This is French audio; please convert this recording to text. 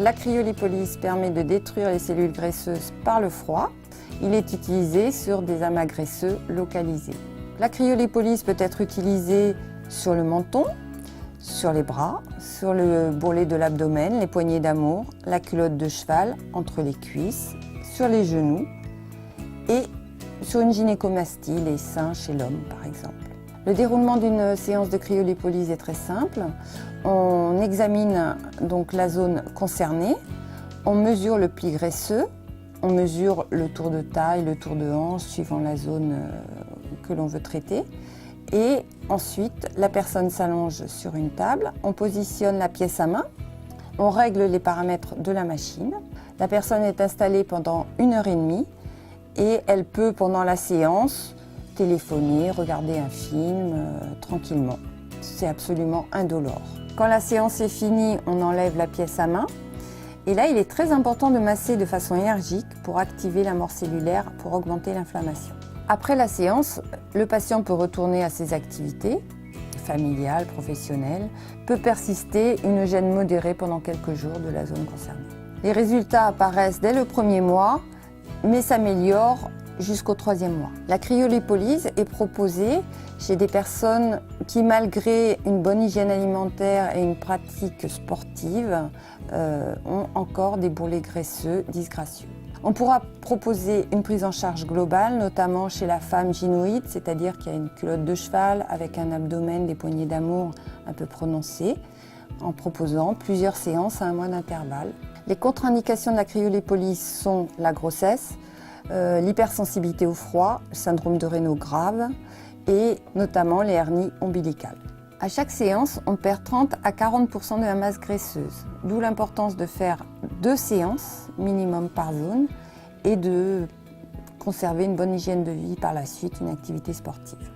La cryolipolyse permet de détruire les cellules graisseuses par le froid. Il est utilisé sur des amas graisseux localisés. La cryolipolyse peut être utilisée sur le menton, sur les bras, sur le bourrelet de l'abdomen, les poignées d'amour, la culotte de cheval, entre les cuisses, sur les genoux et sur une gynécomastie, les seins chez l'homme par exemple. Le déroulement d'une séance de cryolipolyse est très simple. On examine donc la zone concernée, on mesure le pli graisseux, on mesure le tour de taille, le tour de hanche suivant la zone que l'on veut traiter. Et ensuite, la personne s'allonge sur une table, on positionne la pièce à main, on règle les paramètres de la machine. La personne est installée pendant 1h30 et elle peut, pendant la séance, téléphoner, regarder un film tranquillement. C'est absolument indolore. Quand la séance est finie, on enlève la pièce à main. Et là, il est très important de masser de façon énergique pour activer la mort cellulaire, pour augmenter l'inflammation. Après la séance, le patient peut retourner à ses activités familiales, professionnelles, peut persister une gêne modérée pendant quelques jours de la zone concernée. Les résultats apparaissent dès le premier mois, mais s'améliorent jusqu'au 3e mois. La cryolipolyse est proposée chez des personnes qui, malgré une bonne hygiène alimentaire et une pratique sportive, ont encore des bourrelets graisseux disgracieux. On pourra proposer une prise en charge globale, notamment chez la femme gynoïde, c'est-à-dire qui a une culotte de cheval avec un abdomen, des poignées d'amour un peu prononcées, en proposant plusieurs séances à 1 mois d'intervalle. Les contre-indications de la cryolipolyse sont la grossesse, l'hypersensibilité au froid, le syndrome de Raynaud grave et notamment les hernies ombilicales. À chaque séance, on perd 30 à 40% de la masse graisseuse, d'où l'importance de faire 2 séances minimum par zone et de conserver une bonne hygiène de vie par la suite, une activité sportive.